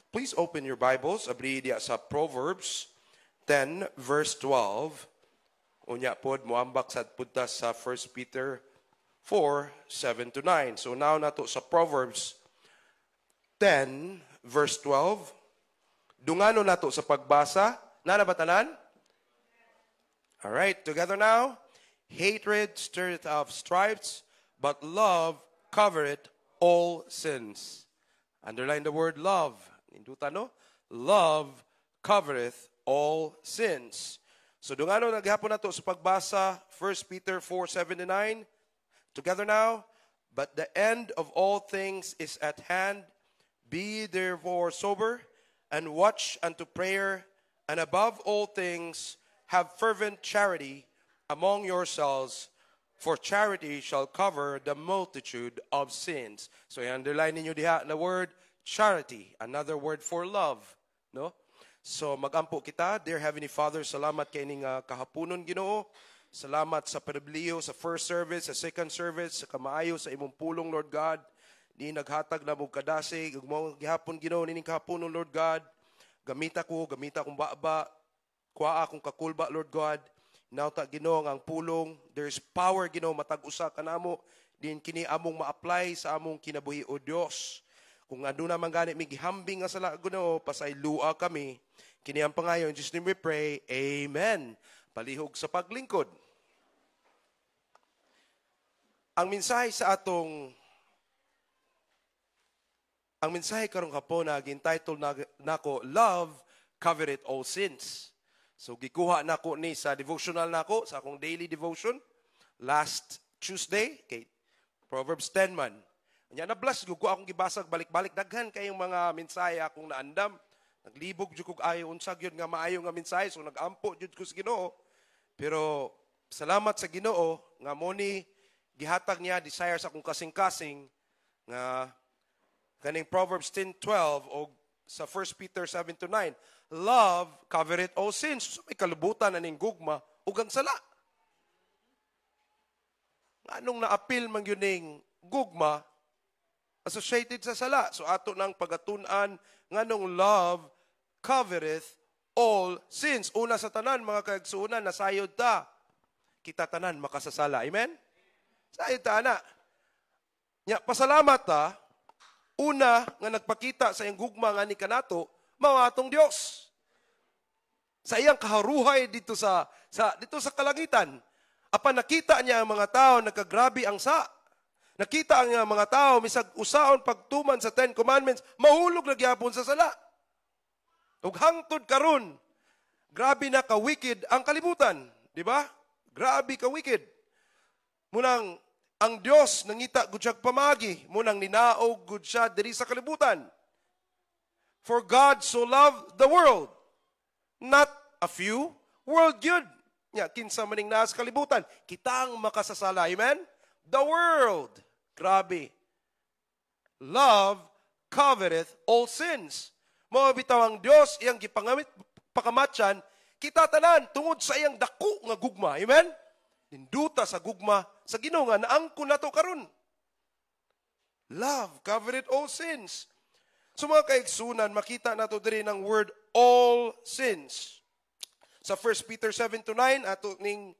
Please open your Bibles. Abri diya sa Proverbs 10 verse 12. Unya pod moambak sad punta sa 1 Peter 4, 7 to 9. So now nato sa Proverbs 10 verse 12. Dungano nato sa pagbasa. Nanabatanan? All right, together now. Hatred stirreth up strifes, but love covereth all sins. Underline the word love. Induta no? Love covereth all sins. So dungano naghapon nato sa pagbasa 1 Peter 4:7-9. Together now. But the end of all things is at hand. Be therefore sober and watch unto prayer, and above all things have fervent charity among yourselves, for charity shall cover the multitude of sins. So i-underline ninyo diha na word charity, another word for love, no? So magampo kita, dear Heavenly Father, salamat kay ning kahaponon Ginoo. Salamat sa panabliyo sa first service, sa second service, sa kamaayo sa imong pulong, Lord God. Di naghatag na mong kadasig, ug mao gihapon Ginoo nining kahaponon, Lord God. Gamita kong baba, kuha akong kakulba, Lord God. Nauta Ginoo ang pulong, there's power Ginoo matag usa kanamo din kini among ma-apply sa among kinabuhi o Dios. Kung aduna man gani mi gihambing nga sala Ginoo, pasaylua kami. Kini ang pangayon, in Jesus' name we pray. Amen. Palihog sa paglingkod. Ang mensahe karong hapon na gin-title nako, Love Covereth All Sins. So gikuha nako ni sa devotional nako, sa akong daily devotion last Tuesday kay Proverbs 10 man. Nya na bless ko akong gibasag balik-balik, daghan kayong mga mensahe akong naandam. Naglibog jud kog ayo unsag yun nga maayo nga mensahe, so nagampo jud ko sa Ginoo. Pero salamat sa Ginoo nga mo ni gihatag niya desire sa akong kasing-kasing nga kaning Proverbs 10:12 o sa 1 Peter 7-9. Love covereth all sins. So may kalubutan aning gugma ug ang sala. Anong naapil man yun ning gugma associated sa sala. So ato nang pagatun-an nganong love covereth all sins. Una sa tanan mga kaigsuonan, nasayod ta. Kita tanan makasasala. Amen? Sayod ta ana. Nya pasalamat ta. Una nga nagpakita sa iyang gugma nga ni kanato, mao atong Dios. Sa iyang kaharuhay dito sa kalangitan. Apan nakita niya ang mga tao nagkagrabe ang sa. Nakita ang mga tao misag usaon pagtuman sa 10 Commandments, mahulog na gyapon sa sala. Ug hangtod karon, grabe na ka wicked ang kalibutan, di ba? Grabe ka wicked. Munang ang Dios nangita gud siya pamagi, munang ninaog gud siya diri sa kalibutan. For God so loved the world, not a few, world yun. Nya kinsa maning naa sa kalibutan, kitang makasasala. Amen? The world. Grabe. Love covereth all sins. Mao bitaw ang Dios iyang gipangamit pakamatyan kita tanan tungod sa iyang dako nga gugma. Amen? Ninduta sa gugma sa Ginoo nga naangkon nato karon. Love covereth all sins. So mga kaigsunan, makita nato diri ng word all sins. Sa 1 Peter 7-9 ato ning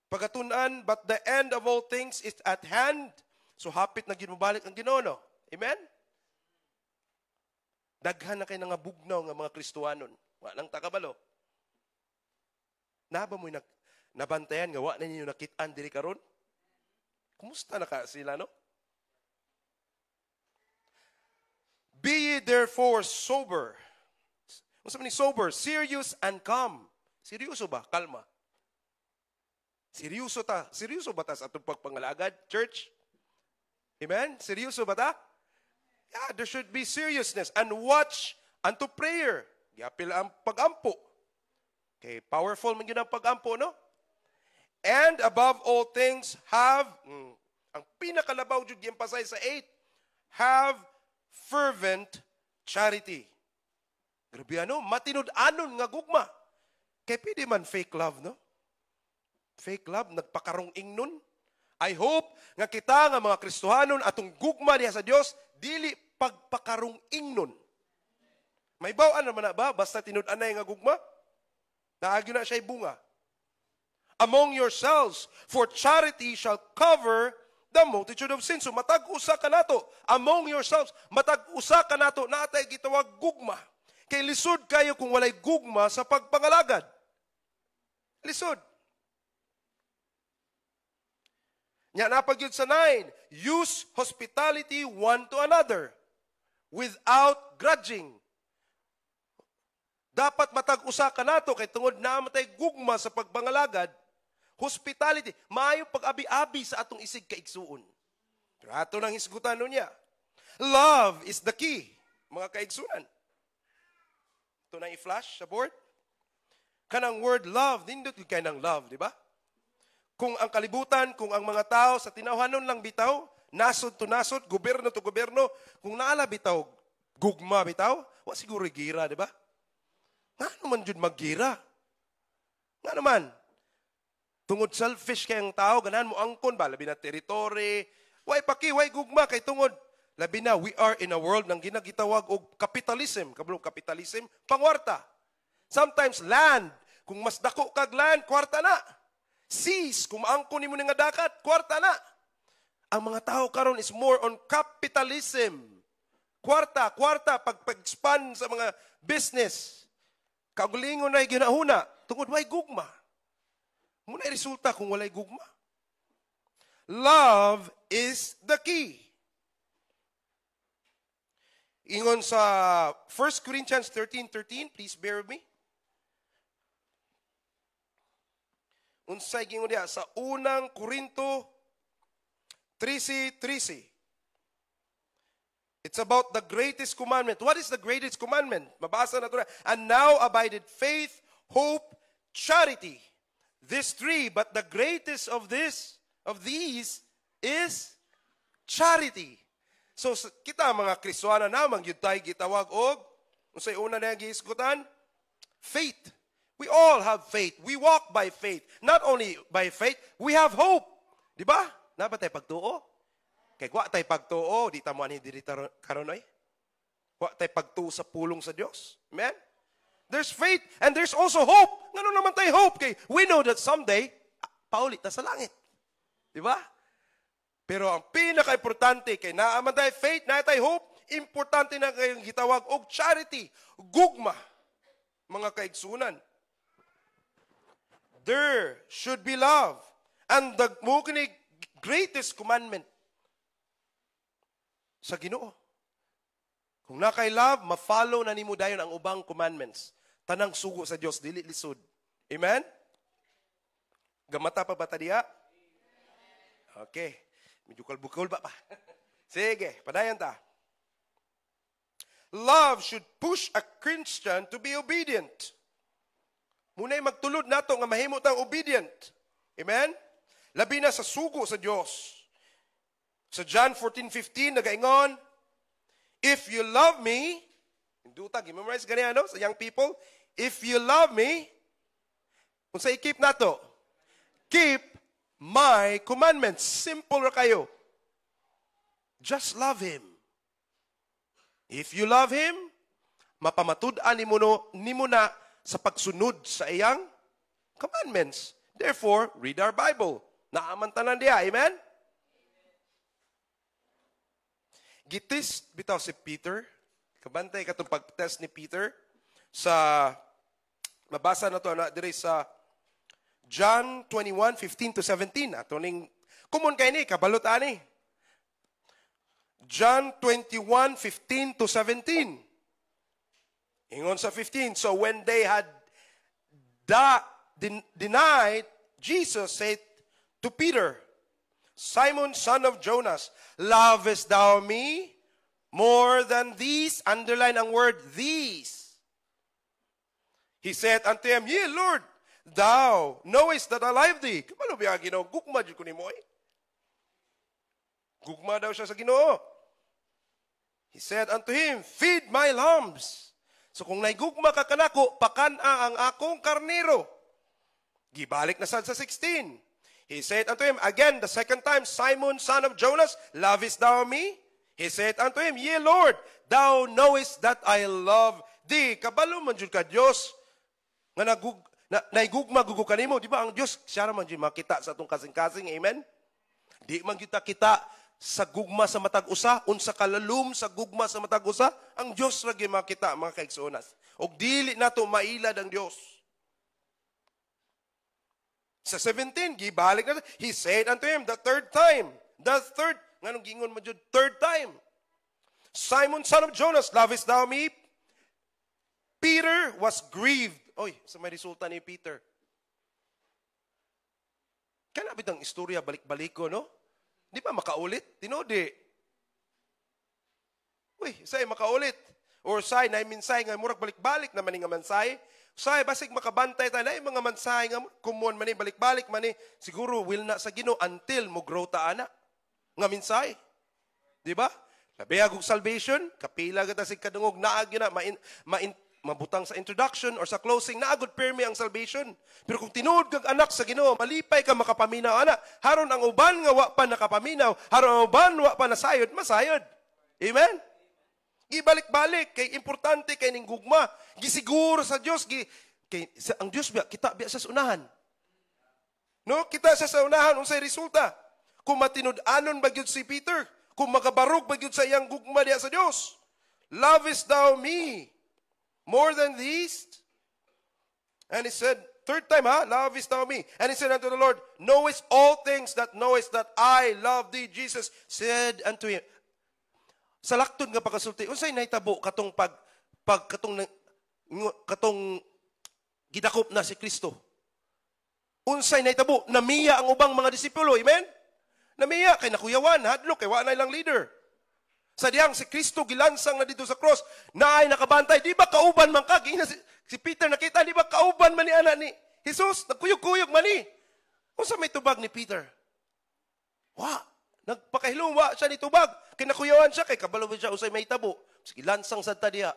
pagatunan, but the end of all things is at hand. So hapit na ginubalik ang Ginoo, no? Amen? Daghan na kay nga bugnaw nga mga Kristohanon. Wa nang takabalo. Naba mo nabantayan nga wa na ninyo nakit-an diri karon? Kumusta na ka sila, no? Be ye therefore sober. Unsa man ni sober? Serious and calm. Seryoso ba? Kalma. Seryoso ta. Seryoso ba ta sa atong pagpangalagad, church? Amen? Seryoso ba ta? Yeah, there should be seriousness. And watch unto prayer. Giapil ang pagampo. Okay, powerful man yun ang pagampo, no? And above all things, have, ang pinakalabaw jud gi-emphasize sa 8, have fervent charity. Grabe ano, matinud-anon nga gugma. Kaya pwede man fake love, no? Fake love, nagpakarong ingnon. I hope nga kita nga mga Kristohanon atong gugma diha sa Dios dili pagpakarong ingnon. May bawaan naman na ba? Basta tinud-an na nga gugma? Naagyo na siya bunga. Among yourselves, for charity shall cover the multitude of sins. So matag-usa ka nato. Among yourselves, matag-usa ka nato na atay gitawag gugma. Kay lisod kayo kung walay gugma sa pagpangalagad. Lisod. Nya napagyud sa 9, use hospitality one to another without grudging. Dapat matag-usa ka nato kay tungod na matay gugma sa pagbangalagad, hospitality, maayo pag-abi-abi sa atong isig kaigsuon. Ato nang hisgutan niya. Love is the key, mga kaigsunan. Ito na i-flash sa board. Kanang word love, nindot yung kayo ng love, di ba? Kung ang kalibutan, kung ang mga tao sa tinawhanon lang bitaw, nasod to nasod, gobyerno to gobyerno, kung naala bitaw, gugma bitaw, wa siguro gira, di ba? Nga naman dyan maggira. Nga naman. Tungod selfish kayang tao, ganahan mo angkon ba? Labi na territory. Way paki, way gugma. Kay tungod, labi na, we are in a world ng ginagitawag og capitalism. Kabalong capitalism, pangwarta. Sometimes land. Kung mas dako kag land, kwarta na. Seas, kung maangkon mo nga dakat, kwarta na. Ang mga tao karon is more on capitalism. Kwarta, pag-expand sa mga business. Kagulingon na ginahuna, tungod way gugma. Muna resulta kung walay gugma. Love is the key. Ingon sa 1 Corinthians 13:13, please bear with me. Unsay gingon diha sa unang Korinto 13:13. It's about the greatest commandment. What is the greatest commandment? Mabasa na ito na. And now abided faith, hope, charity. These three, but the greatest of these is charity. So kita mga Kristohanon namang yun tayo gitawag og, unsay una na giisgutan? Faith. We all have faith. We walk by faith. Not only by faith, we have hope. Di ba? Napa tayo pagtuo? Kay wa tay pagtuo, di ta mo ani diri karon ay. Wa tay pagtuo sa pulong sa Dios. Amen? There's faith and there's also hope. Ngano naman tay hope kay we know that someday paulit ta sa langit. Di ba? Pero ang pinaka-importante kay naa man tay faith, naa tay hope, importante na kayong gitawag og charity, gugma. Mga kaigsunan. There should be love. And the greatest commandment sa Ginoo. Kung na kay love, ma-follow na nimo dayon ang ubang commandments. Tanang sugo sa Dios dili lisod. Amen? Gamata pa ba ta diha? Okay. Medyo kalbukol ba pa? Sige, padayon ta. Love should push a Christian to be obedient. Muna'y magtulod nato nga mahimo tang obedient. Amen? Labi na sa sugo sa Dios. Sa John 14:15 nagaingon, if you love me, induta gi-memorize gani ano sa young people, if you love me, unsa i-keep nato? Keep my commandments. Simple ra kayo. Just love him. If you love him, mapamatud-an nimo na sa pagsunod sa iyang commandments. Therefore, read our Bible. Naaman tanan diha. Amen? Gitis bitaw si Peter. Kabantay katong pag-test ni Peter sa mabasa na to na dire sa John 21:15-17. Ato ning kumon kay ni kabalot ani. John 21:15-17. Ingon sa 15. So when they had denied, Jesus said to Peter, Simon, son of Jonas, lovest thou me more than these? Underline ang word, these. He said unto him, Yea, Lord, thou knowest that I love thee. Kamalo biya Ginoo, gugma jud ko nimo eh. Gugma daw siya sa Ginoo. He said unto him, feed my lambs. So kung naigugma ka kanako, pakana ang akong karnero. Gibalik na sad sa 16. He said unto him, again, the second time, Simon, son of Jonas, lovest thou me? He said unto him, Yea, Lord, thou knowest that I love Di, kabalo man jud ka Dios nga naigugma gugo kanimo, di ba? Ang Dios siya man jud makita sa atong kasing-kasing. Amen. Di man kita sa gugma sa matag usa, unsa kalalum sa gugma sa matag usa, ang Dios ra gyud makita mga kaigsuonas. Og dili nato mailad ang Dios. Sa 17, gibalik na, he said unto him the third time, nganong gingon mo jud third time, Simon, son of Jonas, lovest thou me? Peter was grieved. Oy, sa may resulta ni Peter. Kana bitang istorya balik-balik ko, no? Di ba makaulit? Tinodi. Uy, say makaulit. Or say, na minsay nga murag balik-balik naman nga mansay. Say, basig makabantay tayo na mga mansay nga kumon mani balik-balik mani. Siguro will na sa Ginoo until mo grow ta ana. Nga minsay. Di ba? Labihag og salvation, kapila gata sig kadungog naag yun na mabutang sa introduction or sa closing, naagod permi ang salvation. Pero kung tinuod kag anak sa Ginoo, malipay ka makapaminaw ana. Haron ang uban nga wa pa nakapaminaw, haron ang uban wa pa nasayod, masayod. Amen. Gibalik-balik kay importante kay ning gugma. Gisiguro sa Dios ang Dios biya kita biya sa unahan. No, kita sa unahan unsay resulta. Kung matinud-anon ba gyud si Peter, kung makabarog ba gyud sa iyang gugma diya sa Dios. Lovest thou me more than these? And he said, third time, lovest thou me? And he said unto the Lord, knowest all things, that knowest that I love thee. Jesus said unto him, sa lakton nga pagkasulti, unsay nahitabo katong katong gidakop na si Kristo? Unsay nahitabo? Namiya ang ubang mga disipulo, amen? Namiya kay nakuyawan, hadlok kay wa na ilang leader. Sa diyang si Kristo gilansang na dito sa cross, naay nakabantay, di ba kauban man ka? Si Peter nakita, di ba kauban man ni anak ni Jesus? Nagkuyog-kuyog man ni. Kung sa may tubag ni Peter? Nagpakahilumwa siya ni tubag. Kinakuyawan siya, kay kabalawin siya, usay may tabo. Sige, lansang sa tadiya.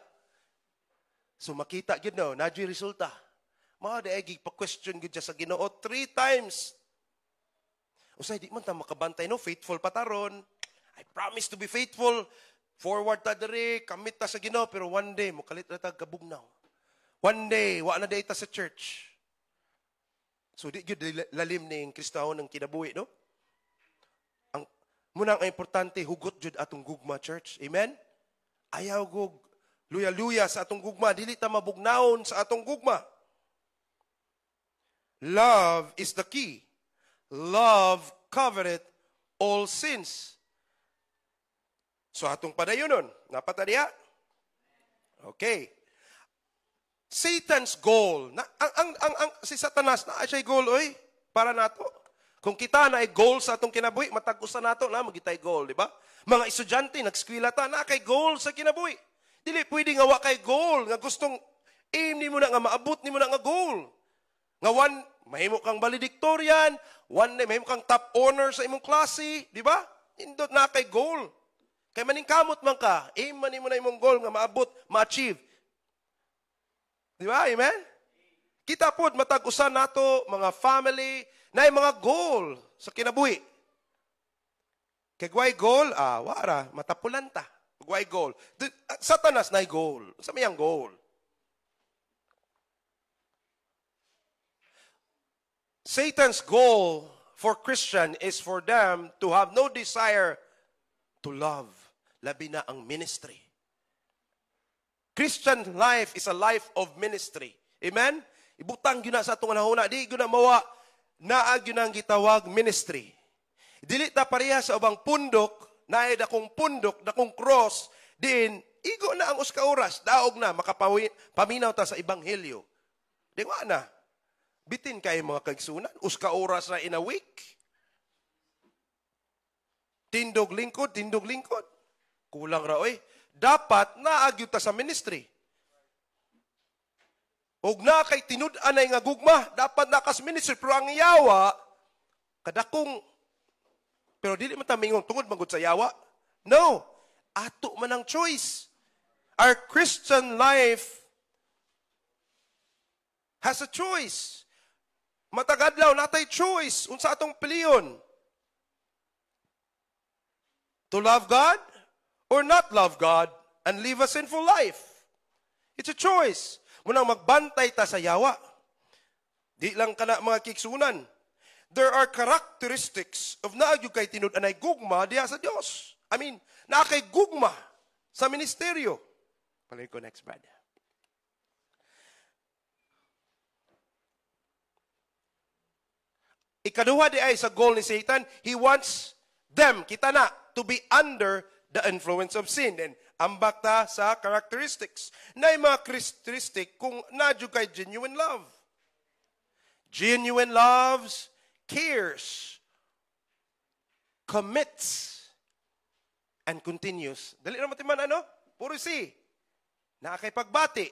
So makita, gid no, nadyo resulta. Mga daigig pa-question gid siya sa Ginoo 3 times. Usay, di man ta makabantay, no? Faithful pataron. I promise to be faithful. Forward ta diri, kamit ta sa Ginoo, pero one day mokalit ra ta kabugnaw. One day wa na data sa church. So di gyud lalim ning Kristahon ng kinabuhi, no? Ang munang importante hugot jud atong gugma, church. Amen. Ayaw gug luya-luya sa atong gugma, dili ta mabugnawon sa atong gugma. Love is the key. Love covereth all sins. So atong padayonon, napatadiya? Okay. Satan's goal, si Satanas na siya goal oy para nato. Kung kita na ay goal sa atong kinabuhi, matag-usa nato na magitay goal, di ba? Mga estudyante nagskwela ta na kay goal sa kinabuhi. Dili pwede nga wa kay goal nga gustong aim nimo na nga maabot nimo na nga goal. Nga mahimo kang valedictorian, one day mahimo kang top honor sa imong klase, di ba? Indot na kay goal. Kay maningkamot man ka, aim man mo na imong goal nga maabot, ma-achieve. Di ba? Amen? Kita pod matag-usan nato, mga family, na mga goal sa kinabuhi. Kay guay goal, wara, matapulan ta. Guay goal. Satanas na goal. Sa mayang goal. Satan's goal for Christian is for them to have no desire to love. Labi na ang ministry. Christian life is a life of ministry. Amen? Ibutang yun na sa itong nahuna. Di yun na mawa. Naag yun ang gitawag ministry. Dili ta pareha sa ubang pundok, naay dakong pundok, dakong cross, din, igo na ang uska oras, daog na, makapaminaw ta sa ebanghelyo. Di ba na? Bitin kayo mga kaigsunan, uska oras na in a week. Tindog lingkod. Kulang ra, oy. Dapat naagyo ta sa ministry. Og na kay tinud-anay nga gugma, dapat nakas ministry. Pero ang yawa, kadakong, pero dili man ta mingon tungod magud sa yawa. No. Ato man ang choice. Our Christian life has a choice. Matagadlaw natay choice unsa atong piliyon. To love God or not love God and live a sinful life. It's a choice. Munang magbantay ta sa yawa. Di lang kana mga kiksunan. There are characteristics of naagyo kay tinud-anay gugma diya sa Dios. I mean, naa kay gugma sa ministeryo. Palay ko next brother. Ikaduha di ay sa goal ni Satan, he wants them, kita na, to be under the influence of sin. And ambak ta sa characteristics. Na yung mga characteristic kung nadyo kay genuine love. Genuine loves, cares, commits, and continues. Dali naman timan ano? Puro si. Nakakay pagbati.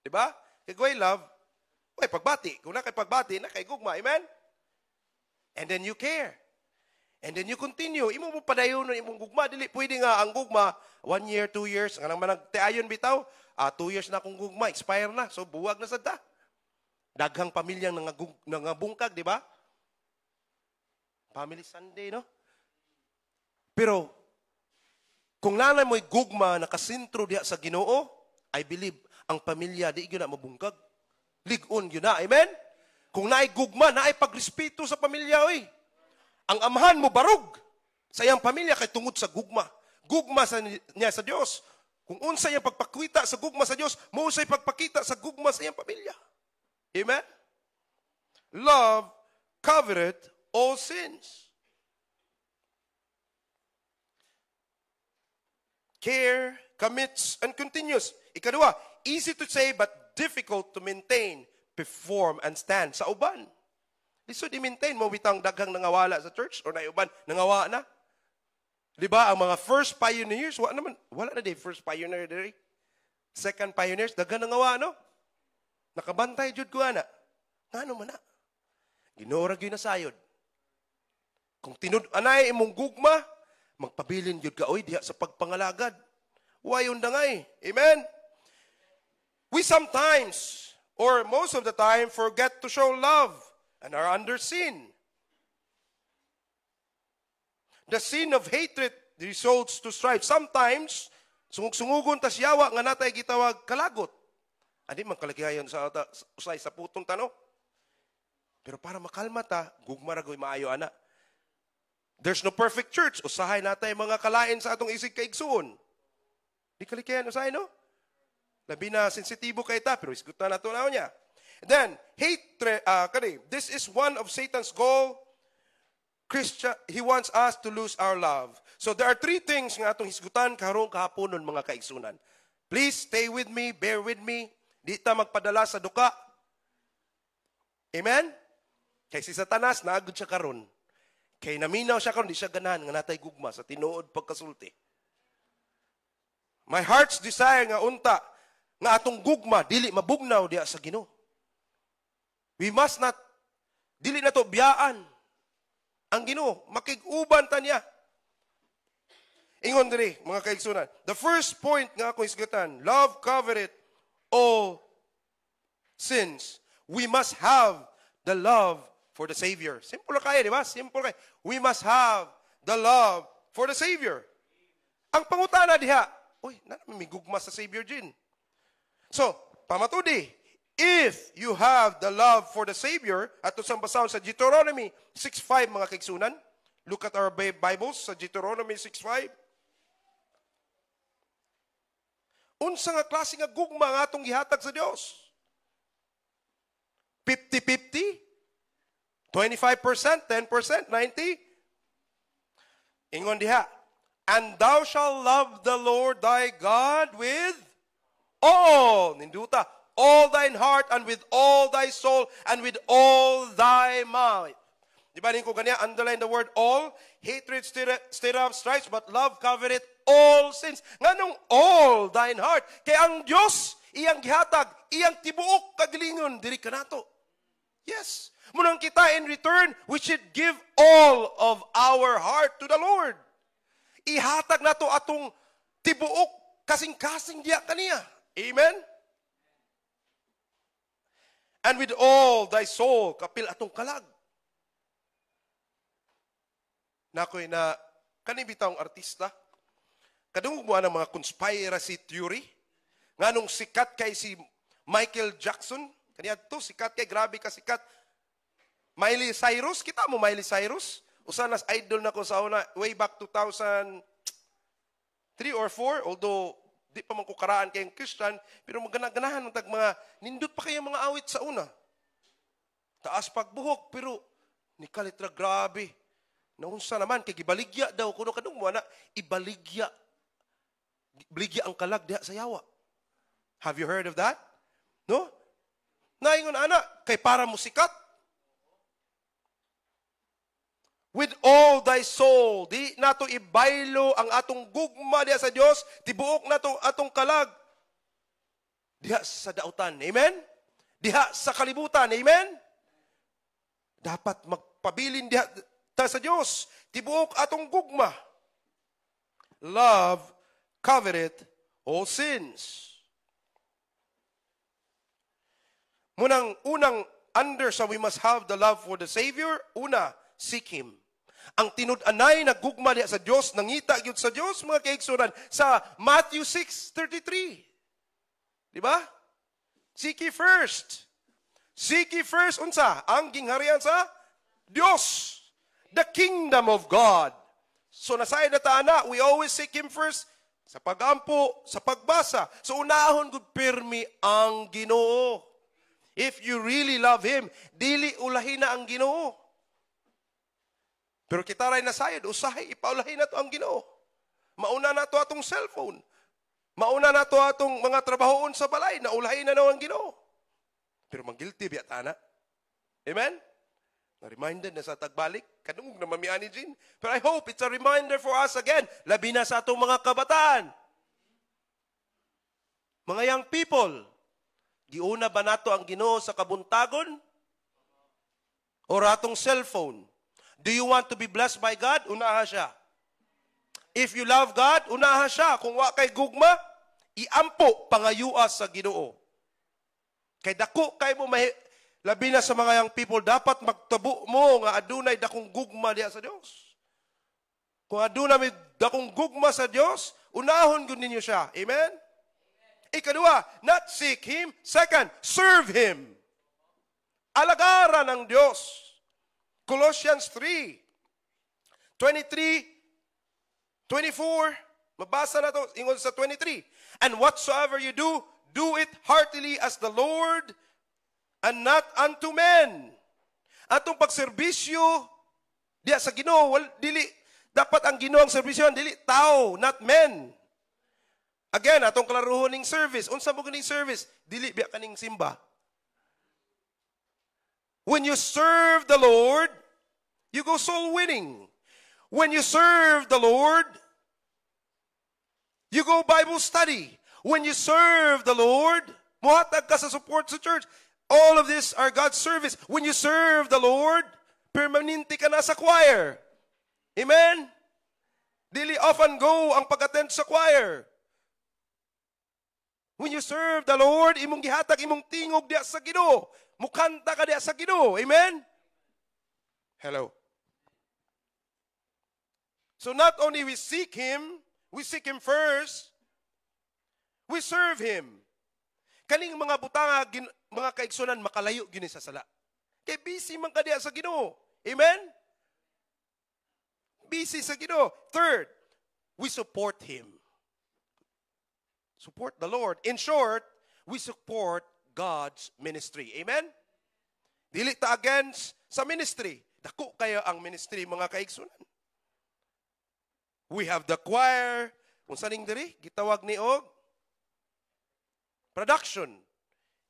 Diba? Kagway love, uy, pagbati. Kung nakay pagbati, nakay gugma. Amen? And then you care. And then you continue. Imo mo padayon imong gugma. Dili, pwede nga ang gugma, 1 year, 2 years. Nga naman nagtiayon bitaw, 2 years na akong gugma, expire na. So, buwag na sa ta. Daghang pamilyang nangabungkag, di ba? Family Sunday, no? Pero, kung nanay mo'y gugma nakasintro diha sa Ginoo, I believe, ang pamilya, di yun na mabungkag. Ligon yun na, amen? Kung naay gugma, naay pagrespeto sa pamilya, oy. Ang amahan mo barog sa iyang pamilya kay tungod sa gugma. Gugma niya sa Diyos. Kung unsa iyang pagpakita sa gugma sa Diyos, mausay pagpakita sa gugma sa iyang pamilya. Amen? Love covereth all sins. Care, commits, and continues. Ikadua, easy to say but difficult to maintain, perform, and stand. Sa uban. Lisod i-maintain mo bitang daghang nangawala sa church or na uban nangawa na. Di ba? Ang mga first pioneers, wala na din first pioneer diri. Second pioneers, daghang nangawa, no? Nakabantay jud ko ana. Ngano man na? Ginurag yun na sayod. Kung tinud-anay imong gugma, magpabilin jud ka oy diha sa pagpangalagad. Wayon dangay. Amen? We sometimes, or most of the time, forget to show love and are under sin. The sin of hatred results to strife. Sometimes, sungug-sungugon tas yawa nga natay gitawag kalagot. Adi man kalagihayon sa usay sa putong tano. Pero para makalma ta, gugma ra goy maayo ana. There's no perfect church. Usahay natay mga kalain sa atong isig kaigsuon. Di kalikihan usahay, no? Labi na sensitibo kay ta, pero isgutan nato na niya. Then, this is one of Satan's goal. He wants us to lose our love. So there are 3 things nga atong hisgutan karong kahaponon mga kaigsunan. Please stay with me, bear with me. Di ta magpadala sa duka. Amen? Kay si Satanas, naagod siya karon. Kay naminaw siya karon, di siya ganahan nga natay gugma sa tinuod pagkasulti. My heart's desire nga unta, nga atong gugma, dili mabugnaw diya sa Ginoo. We must not, dili na to biyaan. Ang Ginoo, makig-uban ta niya. Ingon diri, mga kaigsunan. The first point nga akong isgutan, love covereth all sins. We must have the love for the Savior. Simple kaya, di ba? Simple kaya. We must have the love for the Savior. Ang pangutana diha, uy, may gugma sa Savior din. So, pamatudi, if you have the love for the Savior, at ito sa basahon sa Deuteronomy 6:5, mga kaigsunan, look at our Bibles sa Deuteronomy 6:5. Unsa nga klase nga gugma nga atong gihatag sa Dios? 50-50? 25%? 10%? 90%? Ingon diha, and thou shalt love the Lord thy God with all, ninduta, all thine heart and with all thy soul and with all thy might. Di ba ko ganyan, underline the word all. Hatred stir up strife, but love covereth all sins. Nganong all thine heart? Kaya ang Diyos, iyang gihatag, iyang tibuok kagalingon, diri ka nato. Yes. Munang kita in return, we should give all of our heart to the Lord. Ihatag nato atong tibuok, kasing-kasing diya kaniya. Amen? And with all thy soul, kapil atong kalag. Nakoy na kanibitang artista, kadungog mo ng mga conspiracy theory, Nganong sikat kay si Michael Jackson, kaniya to sikat kay grabe ka sikat. Miley Cyrus, kita mo Miley Cyrus? Usa nas idol na ko sa una way back 2003 or 4, although di pa man ko karaan kayong Christian, pero magana-ganahan ng tag mga nindot pa kayo mga awit sa una. Taas pagbuhok, pero ni kalitra grabe. Naunsa naman kay gibaligya daw kuno kadung mo na ibaligya. Baligya ang kalag diha sa yawa. Have you heard of that? No? Naingon ana kay para mo sikat. With all thy soul, di nato ibaylo ang atong gugma diha sa Dios, tibuok nato atong kalag diha sa dautan. Amen? Diha sa kalibutan. Amen? Dapat magpabilin diha ta sa Dios, tibuok atong gugma. Love covereth all sins. Unang under sa we must have the love for the Savior, una, seek Him. Ang tinud-anay na gugma diha sa Dios, nangita gyud sa Dios, mga kaigsunan, sa Matthew 6:33. Di ba? Seek ye first. Seek ye first, unsa? Ang gingharian sa Dios. The kingdom of God. So nasay na taana, we always seek Him first sa pagampo, sa pagbasa. So unahon gud pirmi ang Ginoo. If you really love Him, dili ulahin na ang Ginoo. Pero kita ray nasayod, usahay ipaulahin na to ang Ginoo. Mauna na to atong cellphone. Mauna na to atong mga trabahoon sa balay, naulahin na ang Ginoo. Pero manggilty biya tana. Amen? Na-reminded na sa tagbalik. Kanungog na mamiani din. But I hope it's a reminder for us again. Labi na sa atong mga kabataan. Mga young people, giuna ba nato ang Ginoo sa kabuntagon? O atong cellphone? Do you want to be blessed by God? Unaha siya. If you love God, unaha siya. Kung wa kay gugma, iampo pangayua sa Ginoo. Kay dako kay mo labi na sa mga young people, dapat magtabo mo nga adunay dakong gugma diha sa Dios. Kung adunay dakong gugma sa Dios, unahon gud ninyo siya. Amen? Ikadua, not seek Him. Second, serve Him. Alagaran ang Dios. Colossians 3:23-24. Mabasa na to, ingon sa 23. And whatsoever you do, do it heartily as the Lord and not unto men. Atong pagserbisyo diya sa Ginoo, dili dapat ang Ginoo ang serbisyon, dili tao, not men. Again, atong klaruhoning service. Unsa mo ganing service? Dili biya kaning simba. When you serve the Lord, you go soul winning. When you serve the Lord, you go Bible study. When you serve the Lord, muhatag ka sa support sa church. All of this are God's service. When you serve the Lord, permanente ka na sa choir. Amen? Dili off and go ang pag-attend sa choir. When you serve the Lord, imong gihatag imong tingog diya sa Ginoo. Mukanta ka diya sa Ginoo. Amen? Hello. So not only we seek Him first, we serve Him. Kaning mga butanga, mga kaigsunan, makalayo gini sa sala. Kay busy man ka diya sa Ginoo. Amen? Busy sa Ginoo. Third, we support Him. Support the Lord. In short, we support God's ministry. Amen? Dili ta against sa ministry. Dako kayo ang ministry, mga kaigsunan. We have the choir. Kung saning diri, gitawag ni og production.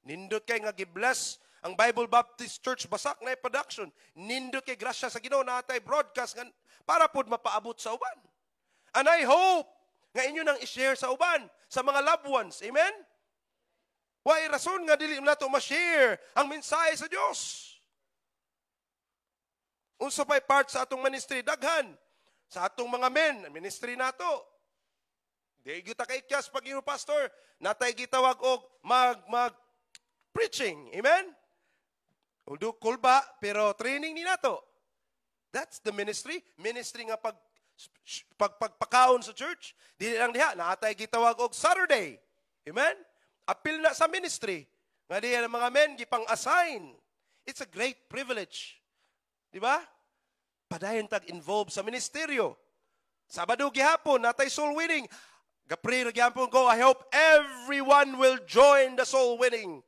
Nindot kay nga gi-bless ang Bible Baptist Church Basak na production. Nindot kay grasya sa Ginoo natay broadcast nga para pod mapaabot sa uban. And I hope nga inyo nang i-share sa uban, sa mga loved ones. Amen? Why rason nga dili nato ma-share ang mensahe sa Dios? Unsa pa'y part sa atong ministry daghan sa atong mga men, ministry nato. Di gyud ta kay kyas pag imo pastor, natay gitawag og mag preaching. Amen? Udo kulba pero training ni nato. That's the ministry. Ministry nga pagpakaon sa church. Dili lang diha, natay gitawag og Saturday. Amen? apil na sa ministry. Nga diyan ang mga men, gipang-assign. It's a great privilege. Di ba? Padayon tag-involve sa ministeryo. Sabado gihapon, natay soul winning. Gapray gihapon ko, I hope everyone will join the soul winning.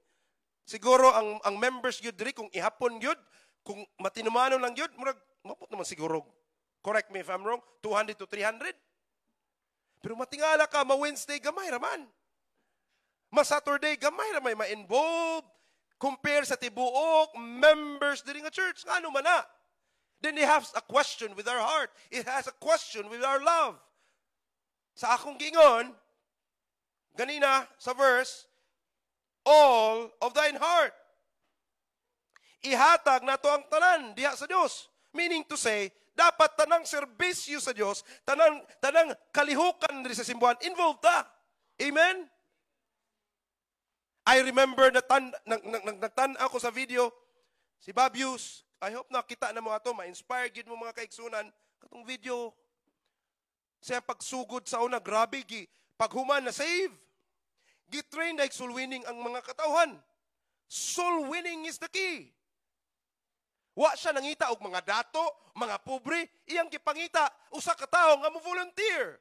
Siguro ang members yun diri, kung ihapon yun, kung matinumano lang yun, mapot naman siguro, correct me if I'm wrong, 200 to 300. Pero matingala ka, ma-Wednesday, gamay raman. Ma-Saturday, gamay raman, ma-involve. Compare sa tibuok, members diri nga church. Nga man na. Then it has a question with our heart. It has a question with our love. Sa akong gingon, ganina sa verse, all of thine heart. Ihatag na to ang tanan diha sa Dios. Meaning to say, dapat tanang serbisyo sa Dios, tanang kalihukan diri sa simbahan, involved ta. Amen? I remember nagtan ako sa video, si Babius, I hope nakita na mo ato, ma-inspire gid mo mga kaigsunan, katong video. Siya pagsugod sa una, grabe, paghuman na save. Gitrain like soul winning ang mga katauhan. Soul winning is the key. Wa siya nangita og mga dato, mga pobre, iyang gipangita, usa ka tawo nga mo volunteer.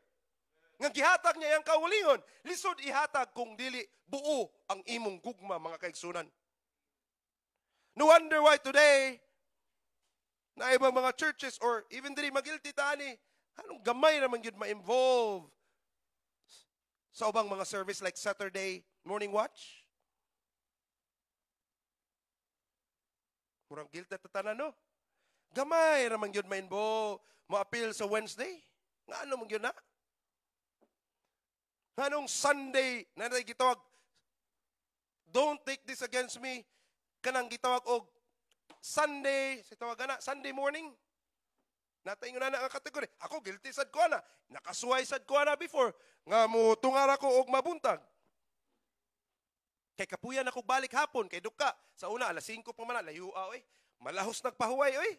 Nga gihatag niya iyang kaugalingon. Lisod ihatag kung dili buo ang imong gugma, mga kaigsunan. No wonder why today, na ibang mga churches or even diri magilti tani, anong gamay naman yun ma-involve sa ubang mga service like Saturday morning watch? Murang guilty tatanan, no? Gamay naman yun ma-involve, ma-appeal sa Wednesday. Nga ano man yun na? Anong Sunday, na gitawag, don't take this against me, kanang gitawag og Sunday, si tawag na, Sunday morning. Nataingon na ang kategory. Ako, guilty sad ko na. Nakasuway sad ko na before. Nga mo, tungar ako og mabuntag. Kay kapuyan ako balik hapon, kay duka. Sa una, alas 5 pa man, layo, oy. Malahos nagpahuway, oy.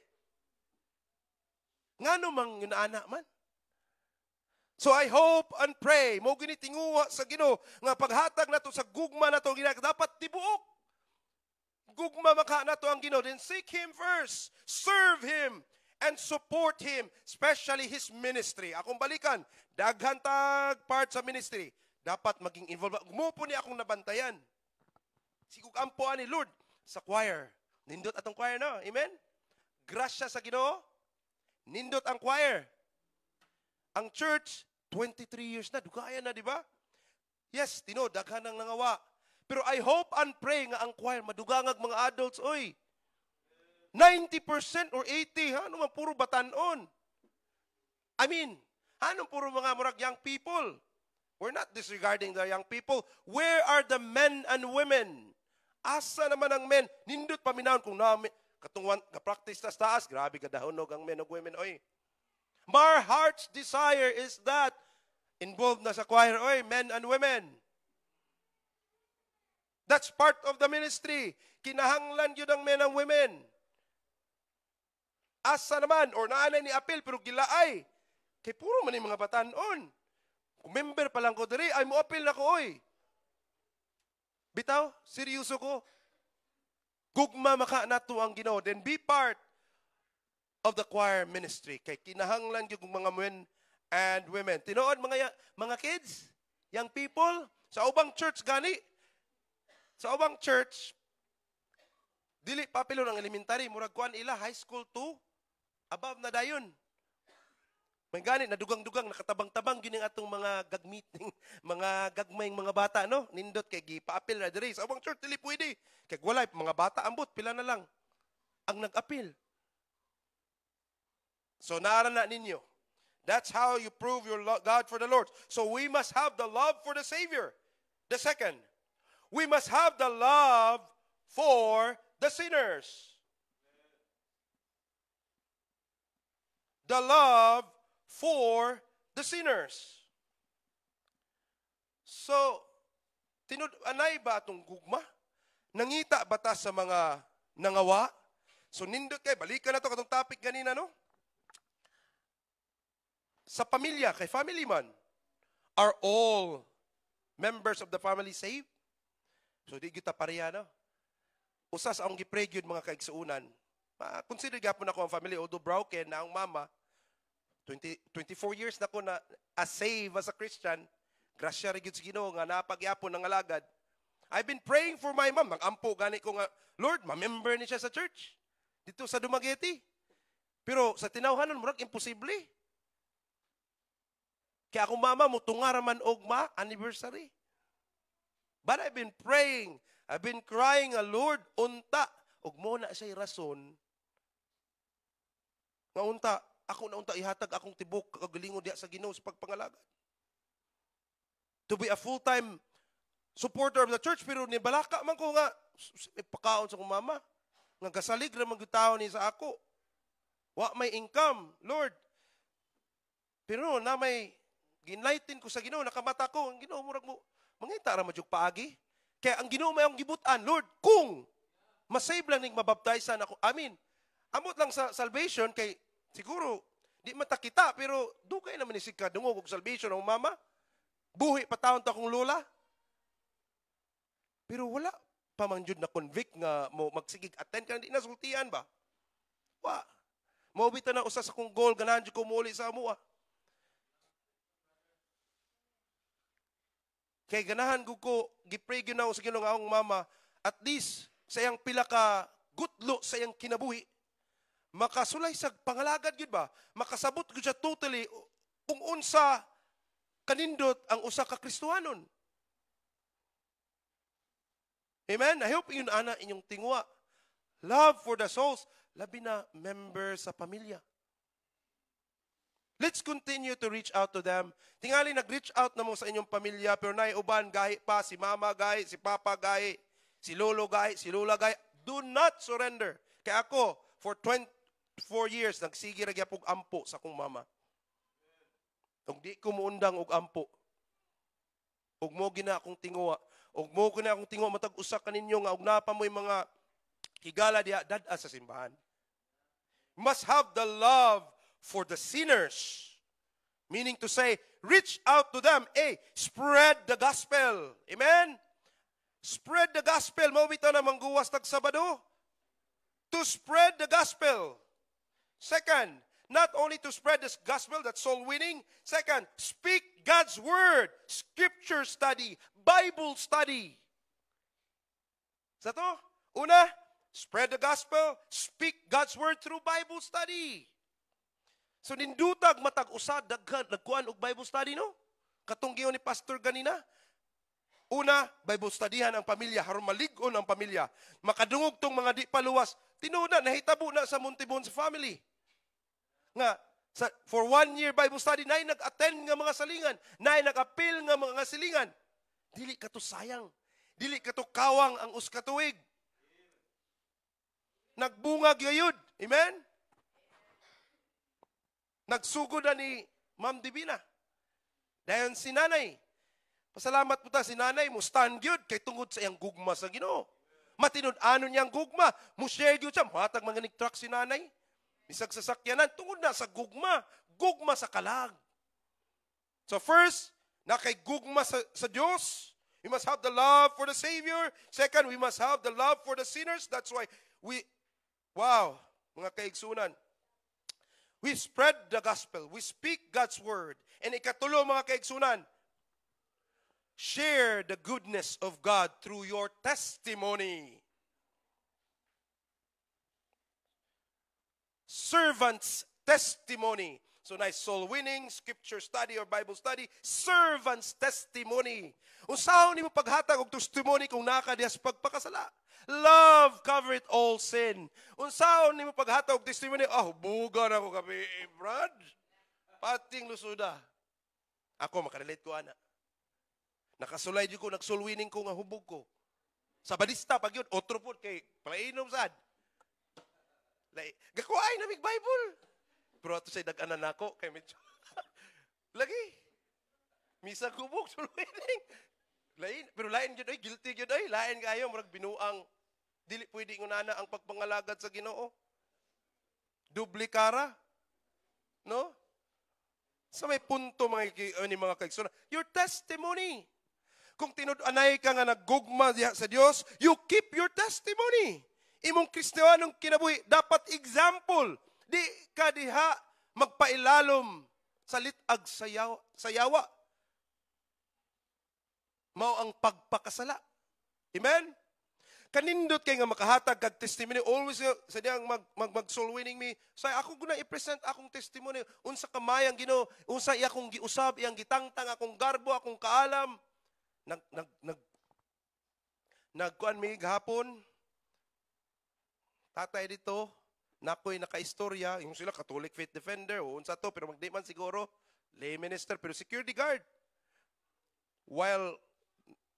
Nga namang yun anak man. So I hope and pray, mo ginitinguha sa Ginoo nga paghatag nato sa gugma nato dapat tibuok. Gugma maka nato ang Ginoo, then seek Him first, serve Him, and support Him, especially His ministry. Akong balikan, daghan tag part sa ministry, dapat maging involved. Gumupo ni akong nabantayan. Sigug ampuan ni Lord sa choir. Nindot atong choir na, amen? Grasya sa Ginoo, nindot ang choir. Ang church, 23 years na, dugayan na, di ba? Yes, daghan ang nangawa. Pero I hope and pray nga ang choir, madugangag mga adults, oy. 90% or 80%, ano man puro batanon. I mean, anong puro mga murag young people? We're not disregarding the young people. Where are the men and women? Asa naman ang men? Nindot paminahon kung namin, katungwan, ka-practice tas taas, grabe kadahonog ang men and women, oy. My heart's desire is that, involved na sa choir, oy, men and women. That's part of the ministry. Kinahanglan yun ang men and women. Asa naman, or naanay ni apil, pero gilaay. Kay puro man yung mga batanon. Kung member pa lang ko diri, ay mo apil na ko, oy. Bitaw, seryoso ko. Gugma maka nato ang Ginoo. Then be part of the choir ministry. Kay kinahanglan yung mga men and women. Tinuod mga kids, young people, sa ubang church gani, sa ubang church, dili papilo ng elementary, murag kuan ila, high school 2, above na dayon. May gani, nadugang-dugang, nakatabang-tabang yun yung atong mga gagmeeting, mga gagmayng mga bata, no? Nindot kay gipa-apil na diri. Sa ubang church, dili pwede. Kay walay, mga bata ambot, pila na lang ang nag-apil. So naara na ninyo. That's how you prove your God for the Lord. So we must have the love for the Savior. The second, we must have the love for the sinners. The love for the sinners. So, anay ba itong gugma? Nangita ba ta sa mga nangawa? So, nindot kay, balikan na ito katong topic ganina, no? Sa pamilya, kay family man, are all members of the family saved? So di kita pareha no. Usas ang gipray gyud mga kaigsuunan. Consider gyapon ako ang family although broken na ang mama 24 years na ko na save as a Christian. Grasya rin sa Ginoo nga napagyapon ng alagad. I've been praying for my mom. Nang-ampo gani ko nga, Lord, ma-member ni siya sa church. Dito sa Dumaguete. Pero sa tinawhanan, murag imposible. Kaya akong mama mo tungaraman og anniversary. But I've been praying. I've been crying, Lord, unta. Og mo na siya'y rason. Nga unta, ako na unta ihatag akong tibok kagalingon diya sa Ginoo sa pagpangalagad. To be a full-time supporter of the church, pero nibalaka man ko nga, pakaon sa kong mama. Nga kasalig na mag-utaw ni sa ako. Wa may income, Lord. Pero na may ginlighten ko sa Ginoo, nakamata ko, ang Ginoo murag mo, mangita ra madyog paagi. Kaya ang Ginoo may ang gibutan, Lord, kung masave lang ning mabaptizean ako. Amin. Amot lang sa salvation kay siguro di matakita pero dugay naman ni sika dungog og salvation ang mama. Buhi pa taon ta akong lola. Pero wala pa man jud na convict nga mo magsigig attend ka di nasultian ba? Wa. Mao bitaw na usa sa kong goal ganahan jud ko muli sa amuha. Kay ganahan ko gipray gyud na sa Ginoo nga akong mama at least sa iyang pila ka gutlo sa iyang kinabuhi, makasulay sa pangalagad yun ba? Makasabot ko siya totally kung unsa kanindot ang usa ka Kristohanon. Amen? I hope yun ana inyong tingwa. Love for the souls, labi na member sa pamilya. Let's continue to reach out to them. Tingali nag-reach out na mo sa inyong pamilya, pero naiuban, gahi pa, si mama gahi, si papa gahi, si lolo gahi, si lola gahi. Do not surrender. Kaya ako, for 24 years, nagsige ra gyapon og ampo sa akong mama. Ug di ko muundang og ampo. Ug mo gina akong tinguha. Ug mo gina akong tinguha matag usa kaninyo nga ug napa mo'y mga higala diha dad-a sa simbahan. Must have the love for the sinners. Meaning to say, reach out to them. Spread the gospel. Amen? Spread the gospel. Mawita na mangguwas tag Sabado. To spread the gospel. Second, not only to spread this gospel, that's soul winning. Second, speak God's word. Scripture study. Bible study. Sa to? Una, spread the gospel. Speak God's word through Bible study. So nindutag matag usad daghan nagkuan og Bible study no? Katong giyon ni pastor ganina. Una, Bible studyhan ang pamilya aron malig-on ang pamilya. Makadungog tong mga di paluwas. Tinuod nahitabo na sa Montibon sa family. Nga for 1 year Bible study nay nag-attend nga mga salingan, nay nag-appeal nga mga silingan. Dili ka to sayang. Dili ka to kawang ang us ka tuig. Nagbungag yayud. Amen? Nagsugod na ni Ma'am Divina. Dayon si nanay. Pasalamat po ta si nanay mo stand gyud kay tungod sa iyang gugma sa Ginoo. Matinud-ano niyang gugma. Mo-share gyud siya. Matag mga nig-truck si nanay. Bisag sasakyanan. Tungod na sa gugma. Gugma sa kalag. So first, nakay gugma sa Diyos. We must have the love for the Savior. Second, we must have the love for the sinners. That's why mga kaigsunan, we spread the gospel. We speak God's word. And ikatulo mga kaigsunan, share the goodness of God through your testimony. Servant's testimony. So nice soul winning, scripture study or Bible study, servant's testimony. Usaon nimo paghatag og testimony kung nakadiya sa pagpakasala. Love covereth all sin. Unsaon nimo paghatag og testimony? Buga na ko kabi, Brad. Pating lusuda. Ako makarelate ko ana. Nakasulay di ko nagsulwining ko nga hubog ko. Sa badista pag yun, otro po kay palainom sad. Gakuay na mig Bible. Pero ato say dag-anan nako kay medyo lagi. Misa kubog sulwining. Pero lain gyud guilty gyud lain kayo murag binuang dili pwede ngunana ang pagpangalagad sa Ginoo. Dubli kara. No? Sa may punto mga kaigsunan, your testimony. kung tinud-anay ka nga naggugma diha sa Dios, you keep your testimony. Imong Kristiyanong kinabuhi dapat example. Di ka diha magpailalom sa litag sayawa. Mao ang pagpakasala. Amen? Kanindot kay nga makahatag kag testimony always sa diyang mag-soul winning me. Say ako guna i-present akong testimony unsa kamayang Ginoo, unsa iya akong giusab, iyang gitangtang akong garbo, akong kaalam. Nagkuan mi gahapon. Tatay dito, nakoy nakaistorya, yung sila Catholic Faith Defender, o unsa to pero magdi man siguro lay minister pero security guard. While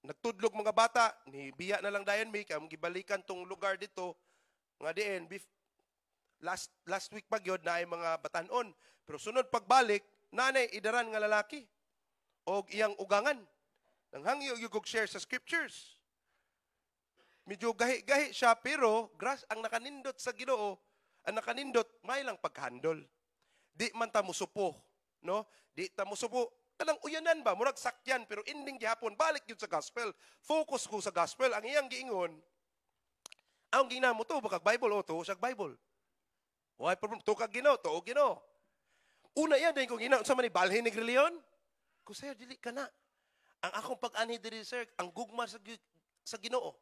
nagtudlog mga bata, ni biya na lang dayon mi kay gibalikan tong lugar dito nga diin last week pa gyud na ay mga batanon. Pero sunod pagbalik, nanay idaran nga lalaki og iyang ugangan. Nanghangyo gyud og share sa scriptures. Medyo gahi-gahi siya pero ang nakanindot sa Ginoo, ang nakanindot may lang paghandle. Di man ta musupo, no? Di ta musupo. Kanang uyanan ba, murag sakyan, pero ending gihapon, balik yun sa gospel. Focus ko sa gospel. Ang iyang giingon, ang ginamo to, bakag Bible, o to, siya Bible. Why problem? To kag Ginoo, to Ginoo. Una yan, dahil kong ginao, sa manibalhin ni Grilion, ko sir, dili ka na. Ang akong pag-ani diri, sir, ang gugma sa Ginoo.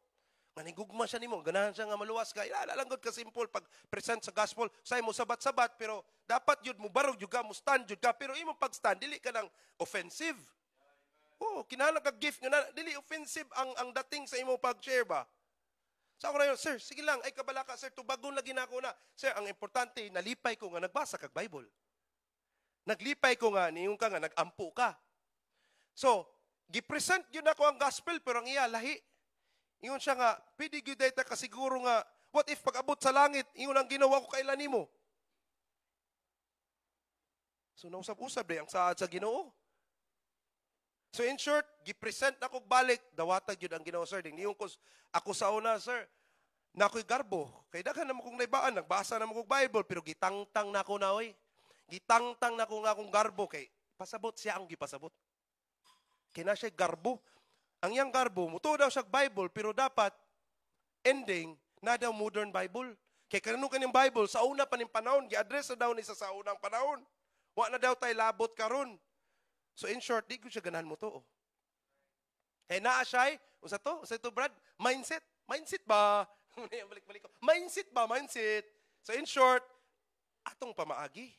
Nga gugma siya nimo, ganahan siya nga maluwas ka. Ilalangod ka simple pag present sa gospel. Say mo sabat-sabat pero dapat jud mo barog jud ka, mo stand jud ka pero imong pag-stand dili ka nang offensive. Oh, kinahanglan ka gift nga dili offensive ang dating sa imong pag-share ba. Sa ako na yun, sir, sige lang, ay kabala ka, sir, tubagon lagi na ako na. Sir, ang importante, nalipay ko nga nagbasa kag Bible. Naglipay ko nga, niyong ka nga, nag-ampo ka. So, gipresent yun ako ang gospel, pero ang iya, lahi. Ingon siya nga, pwede gyud dayta kasiguro nga, what if pag-abot sa langit, ingon ang ginawa ko kailan nimo? So nausap-usap day ang saad sa Ginoo. So in short, gipresent ako balik, dawatag yun ang Ginoo, sir. Ingon ko, ako sa una, sir, na ako'y garbo. Kaya daghan naman kong naibaan, nagbasa naman kong Bible, pero gitangtang na ako na, oy. Gitangtang na ako nga akong garbo, kay pasabot siya ang gipasabot. Kaya na siya garbo. Ang iyang garbo, muto daw siya Bible, pero dapat, ending, na daw modern Bible. Kaya kanino kanyang Bible, sa una pa ning panahon, gi-address na daw ni sa unang panahon. Wa na daw tayo labot karon. So in short, di ko siya ganahan mo to. Kaya naa siya, unsa to, Brad? Mindset. Mindset ba? Balik-balik ko. Mindset ba? Mindset. So in short, atong pamaagi.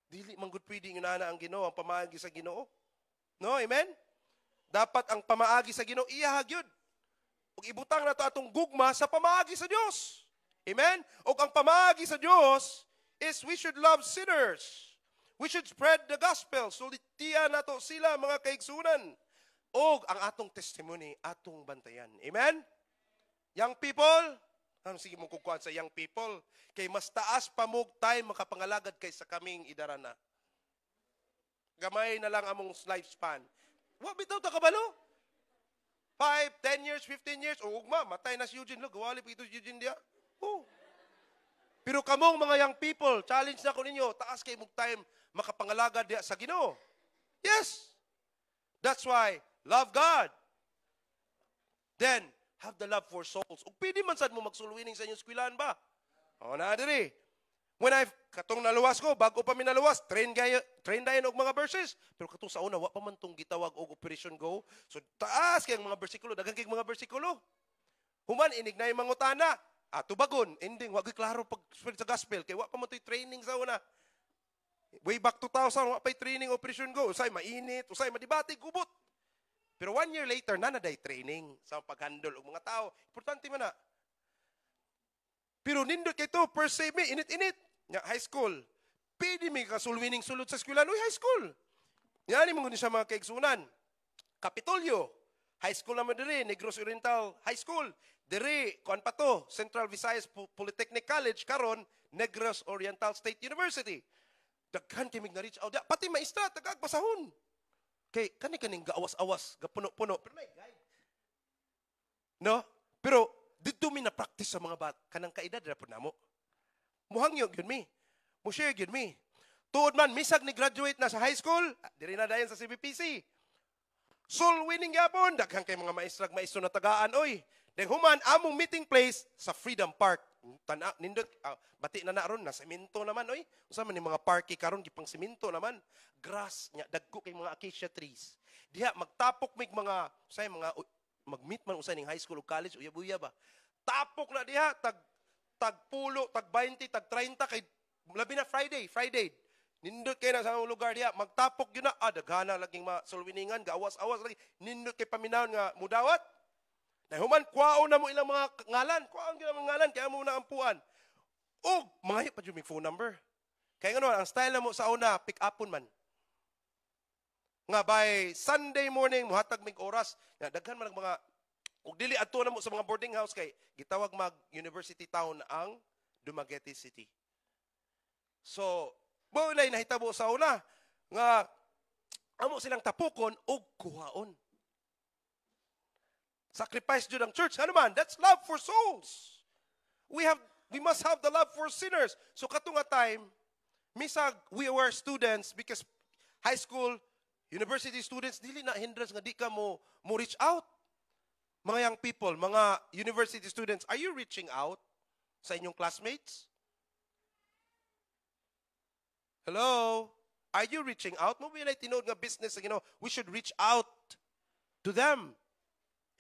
Dili man gud pwede nga na ang Ginoo, ang pamaagi sa Ginoo. No, amen? Dapat ang pamaagi sa Ginoo iyahagyod. Ug ibutang na to atong gugma sa pamaagi sa Dios. Amen? Ug ang pamaagi sa Dios is we should love sinners. We should spread the gospel. Sulitian nato sila mga kaigsunan. Ug ang atong testimony atong bantayan. Amen? Young people, sige mong kukuhan sa young people, kay mas taas pa mo tayo makapangalagad kaysa kaming idarana. Gamay na lang among lifespan. Wa bitaw ta kabalo? 5, 10 years, 15 years, o ugma, matay na si Eugene. Look, gawali pa ito si Eugene dia. Oh. Pero kamong mga young people, challenge na ko ninyo, taas kay mong time makapangalagad dia sa Ginoo. Yes. That's why, love God. Then, have the love for souls. Ug pwede man sad mo magsulwining sa inyong eskwelahan ba? O na diri. When katong naluwas ko, bago pa mi naluwas, train dayon og mga verses. Pero katong sa una, wa pa man tong gitawag og Operation Go. So taas kay mga bersikulo, daghang kay mga bersikulo. Human inig na yung mangutana. Tubagon, ending, wag klaro pag spread sa gospel. Kay wa pa man to'y training sa una. Way back 2000, wa pa'y training Operation Go. Usay mainit, usay madibati, gubot. Pero 1 year later, nanaday training sa paghandle og mga tao. Importante man na. Pero nindot kay to, per se, may init-init. High school. Pwede may kasulwining sulod sa eskwelahan. Uy, high school. Yan mo sa mga kaigsunan. Kapitolyo. High school naman diri. Negros Oriental High School. Diri, kuan pa to, Central Visayas Polytechnic College, karon Negros Oriental State University. Daghan kay mig na-reach out. Pati maestra, tagagpasahon. Kay, kaning gaawas-awas, gapuno-puno. Pero may guide. No? Pero, dito mi na-practice sa mga kanang kaedad, rapod na mo. Muhangyo yun mi. Mushare yun mi. Tuod man, misag ni graduate na sa high school, diri na dayon sa CBPC. Soul winning yapon, daghang kay mga maestro na tagaan oy. Deng human among meeting place sa Freedom Park. Nindot bati na naron na semento naman oy. Unsa man ni mga parke karon gipang semento naman. Grass nya dagko kay mga acacia trees. Diha magtapok mig mga say mga mag-meet man usay ning high school o college uya-buya ba. Tapok na diha tag pulo, tag 20, tag 30 kay labi na Friday. Nindot kay na sa lugar diha magtapok gyud na daghana laging masulwiningan gaawas-awas lagi. Nindot kay paminawon nga mudawat. Na human kwaon na mo ilang mga ngalan, kwaon gyud ang ngalan kaya mo na ampuan. Og mga pa jud mig phone number. Kaya ngano ang style na mo sa una pick upon man. Nga by Sunday morning muhatag mig oras nga daghan man ang mga ug dili adto na mo sa mga boarding house kay gitawag mag university town ang Dumaguete City. So, mo lay nahitabo sa una nga amo silang tapukon og kuhaon. Sacrifice jud ang church. Ano man? That's love for souls. We must have the love for sinners. So katong nga time, misag we were students because high school, university students dili na hindrance nga di ka mo reach out. Mga young people, mga university students, are you reaching out sa inyong classmates? Hello? Are you reaching out? Mo bilay tinuod nga business, we should reach out to them.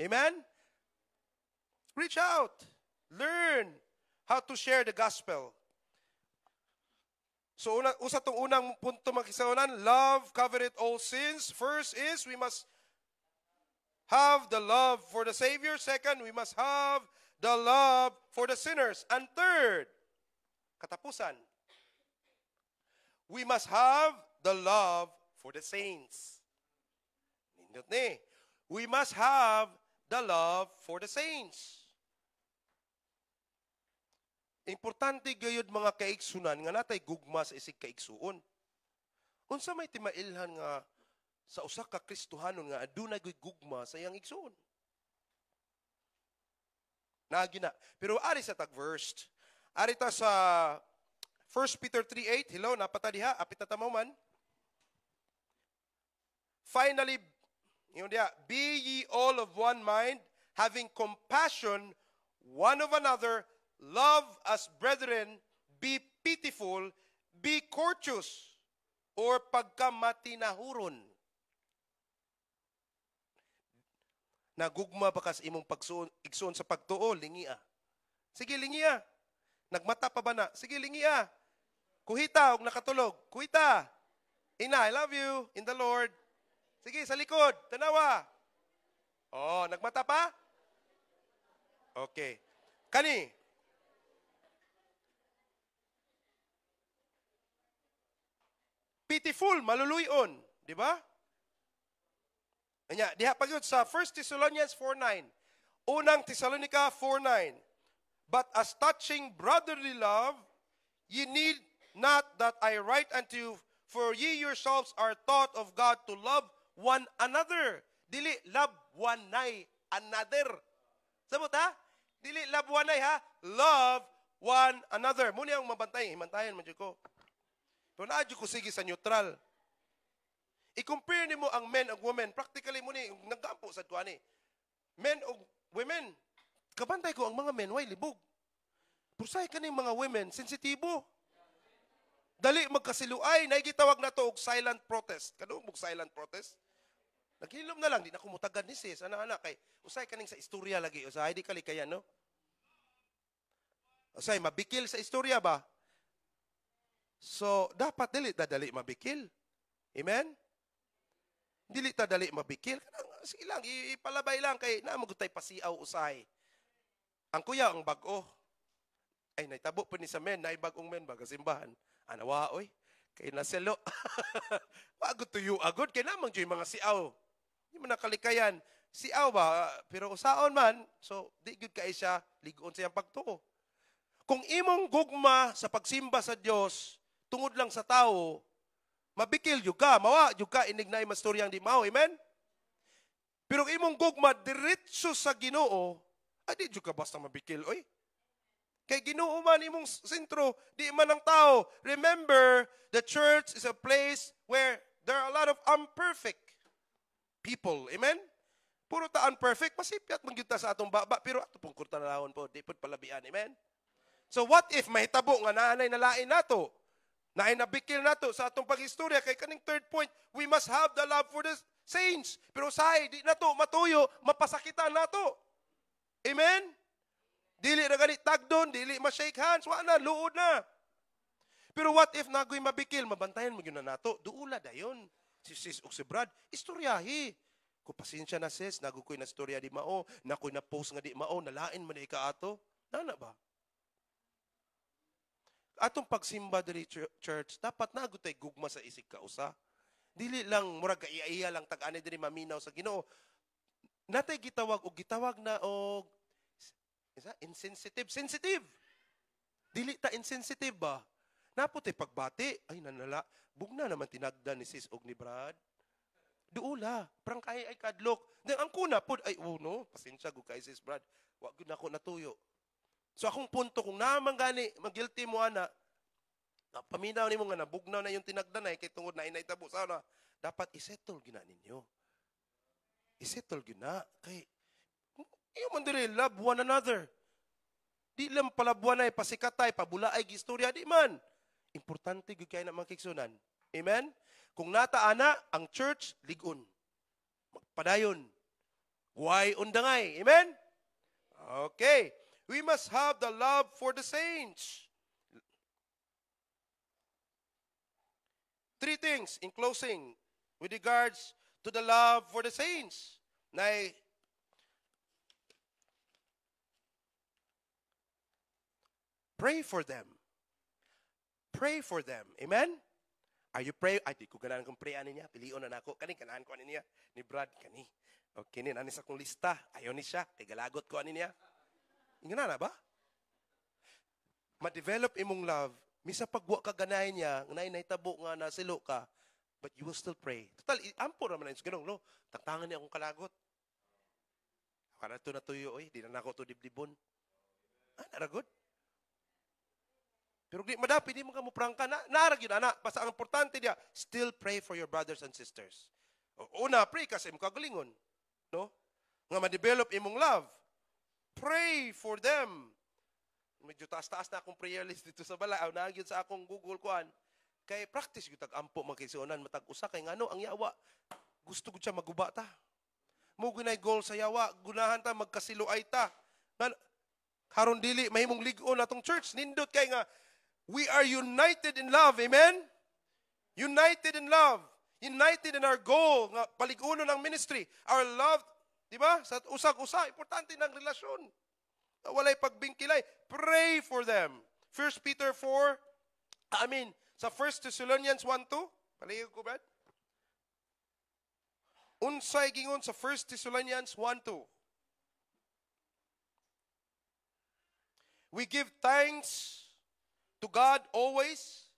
Amen? Reach out. Learn how to share the gospel. So, usa tong unang punto makisaunan, love covereth all sins. First is, we must have the love for the Savior. Second, we must have the love for the sinners. And third, katapusan, we must have the love for the saints. Nindot ni. We must have the love for the saints. Importante gayud mga kaigsunan nga natay gugma sa isig kaigsuon. Unsa may timailhan nga sa usa ka Kristohanon nga adunay gugma sa iyang igsuon. Nagi na. Pero ari sa tag verse. Ari ta sa 1 Peter 3:8. Hello, napata diha, apit na tamaw man. Finally, be ye all of one mind, having compassion one of another, love as brethren, be pitiful, be courteous, or pagkamatinahuron. Nagugma ba kas imong igsoon sa pagtuo, lingia. Sige, lingia. Nagmata pa ba na? Sige, lingia. Kuhita, og nakatulog. Kuhita. Ina, I love you in the Lord. Sige, sa likod. Tanawa. Oh, nagmata pa? Okay. Kani. Pitiful, maluluyon. Di ba? Anya, diha pagyud sa 1 Thessalonians 4:9. Unang Thessalonica 4:9. But as touching brotherly love, ye need not that I write unto you, for ye yourselves are taught of God to love one another. Dili love one another. Sabot ha? Dili love one ha? Love one another. Muna ang mabantay. Himantayan man ko. Pero naadyo ko sige sa neutral. I-compare ni mo ang men ug women. Practically mo ni, nagkampo sa tuwa ni. Men ug women. Kabantay ko ang mga men, way libog. Pusay ka ni mga women, sensitibo. Dali magkasiluay, naigitawag na to og silent protest. Kano og silent protest? Naghilom na lang, di na kumutagad ni sis. Anak-anak, kay usay kaning sa istorya lagi. Usay, di kalikayan, no? Usay, mabikil sa istorya ba? So, dapat dali mabikil. Amen? Dili ta dali mabikil. Sige lang, ipalabay lang kay naamagutay pasiaw usay. Ang kuya, ang bag-o. Ay, naitabo po ni sa men, naibag-ong men, baga simbahan. Anawa, oy, kay naselo. Wagod tuyo agod, kay namang dyan mga siaw. Hindi mo nakalikayan. Siaw ba? Pero usaon man, so di good kay siya, ligon siyang pagtuo. Kung imong gugma sa pagsimba sa Dios tungod lang sa tao, mabikil jud ka, mawa jud ka inig na imastoryang di mao, amen? Pero imong gugma diretso sa Ginoo, di jud ka basta mabikil, oy. Kay Ginoo man imong sentro, di man ang tao. Remember, the church is a place where there are a lot of imperfect. people. Amen? Puro ta unperfect, masipyat magyuta sa atong baba, pero ato pong kurtanahon po, di po palabian. Amen? So what if mahitabo nga naanay nalain nato? Naay nabikil nato sa atong pag-istorya kay kaning third point, we must have the love for the saints. Pero sahay, di nato matuyo, mapasakitan nato. Amen? Dili na ganit tagdon, dili ma-shake hands, wa na, luod na. Pero what if nagoy mabikil, mabantayan mo yun na nato, duula dayon. Si sis o si Brad, istoryahi. Kung pasensya na sis, nagoy na istorya di mao, nakoy na post nga di mao, nalain man na ikaato. Nana ba? Atong pagsimba diri church, dapat nagutay gugma sa isig kausa. Dili lang murag iya lang tag-ani diri maminaw sa Ginoo. Natay gitawag na og insensitive, sensitive. Dili ta insensitive ba? Naputi pagbati, ay nanala, bugna naman tinagdan ni sis og ni Brad. Duula, prangkay ay kadlok. Then ang kuna pod ay no, pasensya gud kay sis Brad. Wa gud nako natuyo. So akong punto kung naman gani mag-guilty mo ana, paminaw nimo nga nabugnaw na yung tinagdan ay kay tungod na inaitabo sa na, dapat isettle gina ninyo. Isettle gina kay iyo man diri love one another. Di lang palabuan ay pasikatay, pabulaay gistorya di man. Importante gyud kay na makigsunan. Amen? Kung nata ana ang church ligon. Magpadayon. Huway undangay. Amen? Okay. We must have the love for the saints. 3 things in closing with regards to the love for the saints. Pray for them. Pray for them. Amen? Are you pray? Ay, di ko ganahan kong prayan niya. Pilion na nako. Kani, ganahan ko niya. Ni Brad, kani. Okay, nani sa kong lista. Ayaw ni siya. Kay galagot ko niya. Ingana na ba? Ma-develop imong love. Misa pagwa ka ganahin niya, naitabo nga na silo ka, but you will still pray. Total, ampo naman na yung ganun, no? Tangtangan niya akong kalagot. Para ito natuyo, di na ako ito dibdibon. Naragod. Pero di madapi, di mo ka mo prangka. Narag yun, anak. Basta ang importante niya, still pray for your brothers and sisters. Una, pray kasi mo kagalingon. No? Nga ma-develop imong love. Pray for them. Medyo taas-taas na akong prayer list dito sa bala. Nagyod sa akong Google kuan. Kay practice yung tag-ampo magkaisionan, matag-usa. Kay nga ang yawa, gusto ko siya maguba ta. Mo gunay goal sa yawa, gunahan ta, magkasiluay ta. Karon dili, mahimong ligon atong church. Nindot kay nga, we are united in love. Amen? United in love. United in our goal. Nga, paligunon ng ministry. Our love, di ba? Sa usag-usa, importante ng relasyon. Walay pagbingkilay. Pray for them. 1 Peter 4, sa 1 Thessalonians 1:2. Paligid ko, Brad? Unsay gingon sa 1 Thessalonians 1:2. We give thanks to God always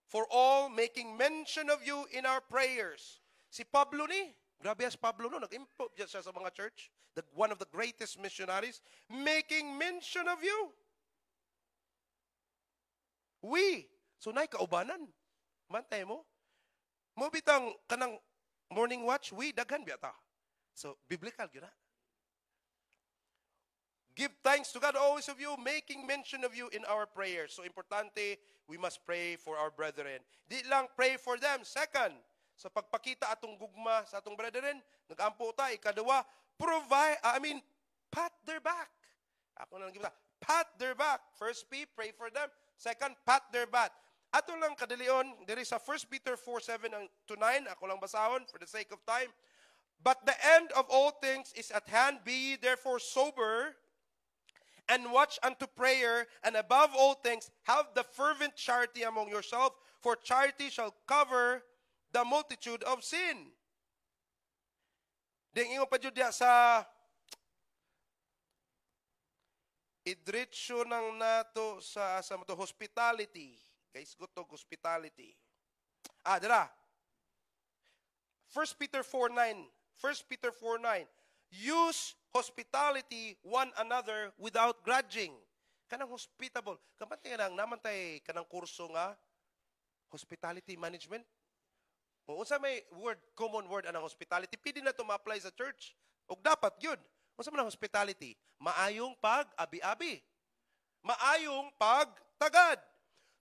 for all, making mention of you in our prayers. Si Pablo ni, grabe as Pablo no, nag-import siya sa mga church, one of the greatest missionaries, making mention of you. We, so na'y kaubanan. Mantay mo. Mo bitang kanang morning watch, we, daghan biyata. So, biblical yun na. Give thanks to God always of you, making mention of you in our prayers. So, importante, we must pray for our brethren. Di lang pray for them. Second, sa pagpakita atong gugma sa atong brethren, nag-ampo ta, ikadawa, pat their back. Ako na lang kita, pat their back. First P, pray for them. Second, pat their back. Ato lang kadalion, there is a 1 Peter 4:7-9, ako lang basahon for the sake of time. But the end of all things is at hand, be ye therefore sober, and watch unto prayer, and above all things, have the fervent charity among yourselves, for charity shall cover the multitude of sin. Ding ingon pa jud diya sa idritsyo ng nato sa hospitality. Guys, go to hospitality. Dara. 1 Peter 4:9. 1 Peter 4:9. Use hospitality one another without grudging. Kanang hospitable. Kapag nga nang namantay kanang kurso nga hospitality management. Kung unsa may common word anang hospitality, pwede na ito ma-apply sa church. O dapat yun. Unsa man ang hospitality? Maayong pag-abi-abi. Maayong pagtagad.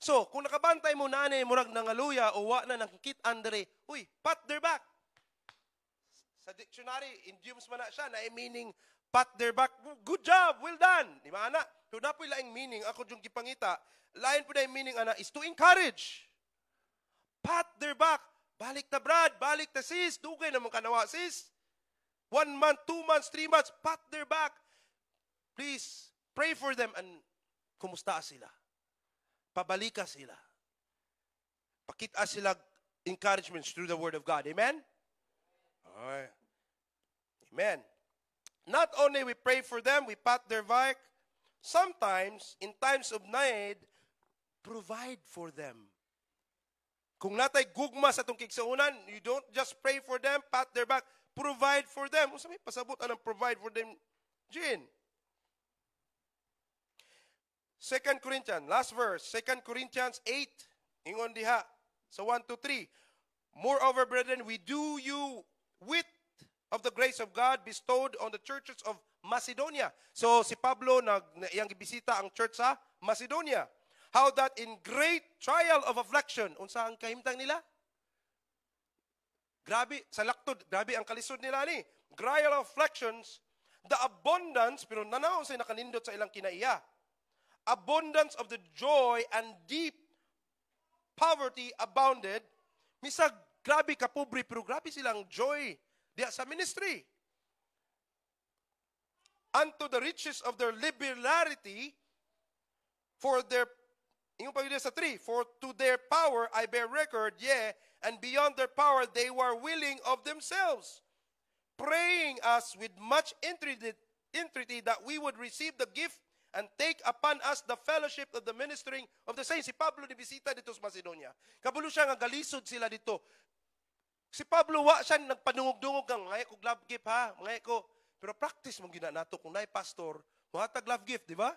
So, kung nakabantay mo na murag nangaluya o wa na nakikit andre, uy, pat their back. Sa dictionary, idioms man na siya, na meaning pat their back. Good job, well done. Di ba, ana? So, napoy laing meaning, ako yung gipangita, lain po na yung meaning, ana, is to encourage. Pat their back. Balik ta, Brad. Balik ta, sis. Dugay naman kanawa, sis. 1 month, 2 months, 3 months, pat their back. Please, pray for them and kumusta sila. Pabalika sila. Pakita sila encouragements through the Word of God. Amen? Alright. Amen. Not only we pray for them, we pat their back, sometimes, in times of need, provide for them. Kung natay gugma sa itong kigsaunan, you don't just pray for them, pat their back, provide for them. Kung sabi, pasabot anong provide for them, Jin. 2 Corinthians, last verse, 2 Corinthians 8, ingon diha, sa 1 to 3. Moreover, brethren, we do you wit of the grace of God bestowed on the churches of Macedonia. So, si Pablo, iyang gibisita ang church sa Macedonia. How that in great trial of affliction, unsa ang kahimtang nila? Grabe, sa laktod, grabe ang kalisod nila ni. Trial of afflictions, the abundance, pero nanaw sa nakanindot sa ilang kinaiya. Abundance of the joy and deep poverty abounded. Misag, grabe ka pobre, pero grabe silang joy diya sa ministry. Unto the riches of their liberality, for their, yung pag-ibig sa 3, for to their power I bear record, yea, and beyond their power they were willing of themselves, praying us with much entreaty that we would receive the gift and take upon us the fellowship of the ministering of the saints. Si Pablo ni bisita dito sa Macedonia. Kabulo siya nga galisod sila dito. Si Pablo wa siya nagpanungog-dungog ng mga ko love gift ha, mga ko. Pero practice mong gina nato kung naay pastor, muhatag love gift, di ba?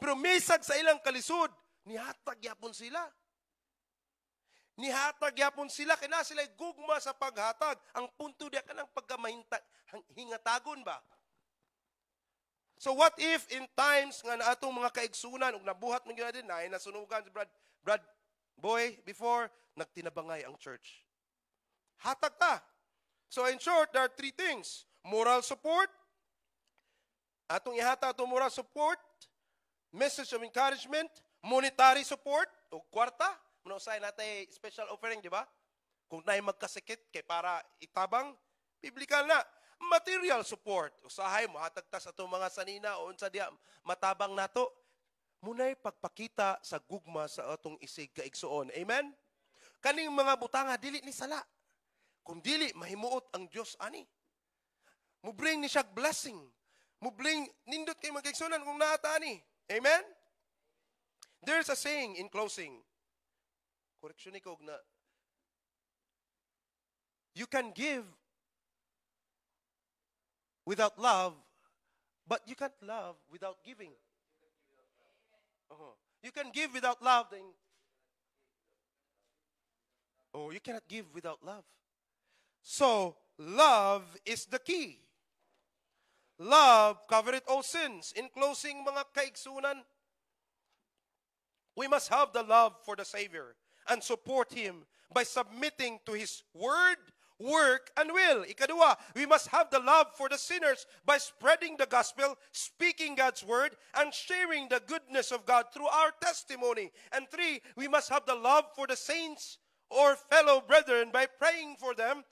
Pero misag sa ilang kalisod, nihatag yapon sila. Nihatag yapon sila, kaya sila gugma sa paghatag. Ang punto diya ka ng pagkamahingatagon ba? So what if in times nga na atong mga kaigsunan ug nabuhat man gyud din na nasunugan si Brad boy before nagtinabangay ang church. Hatag ta. So in short, there are 3 things. Moral support, atong ihata atong moral support, message of encouragement, monetary support, o kwarta. Manusay natay special offering, di ba? Kung naay magkasikit kay para itabang, biblical na. Material support. Usahay mo, hatag ta sa itong mga sanina o unsa diya matabang nato. Muna'y pagpakita sa gugma sa atong isig kaigsuon. Amen? Kaning mga butanga, dili ni sala. Kung dili, mahimuot ang Diyos ani. Mubring ni siya blessing. Mubring, nindot kay magkaigsunan kung naata ani. Amen? There's a saying in closing. Correction ko na, you can give without love, but you can't love without giving. You can give without love, then you cannot give without love. So, love is the key. Love covereth all sins. In closing, mga kaigsunan, we must have the love for the Savior and support Him by submitting to His word, work, and will. Ikadua, we must have the love for the sinners by spreading the gospel, speaking God's word, and sharing the goodness of God through our testimony. And 3, we must have the love for the saints or fellow brethren by praying for them,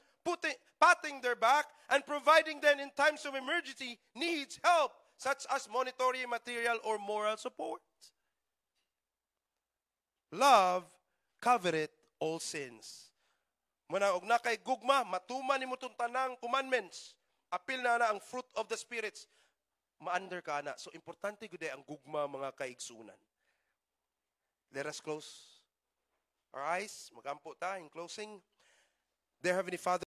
patting their back, and providing them in times of emergency needs help, such as monetary, material, or moral support. Love covereth all sins. Muna og na kay gugma, matuman nimo tong tanang commandments. Apil na ang fruit of the spirits. Ma-under ka na. So importante gud ang gugma mga kaigsunan. Let us close our eyes. Magampo ta in closing. Dear Heavenly Father,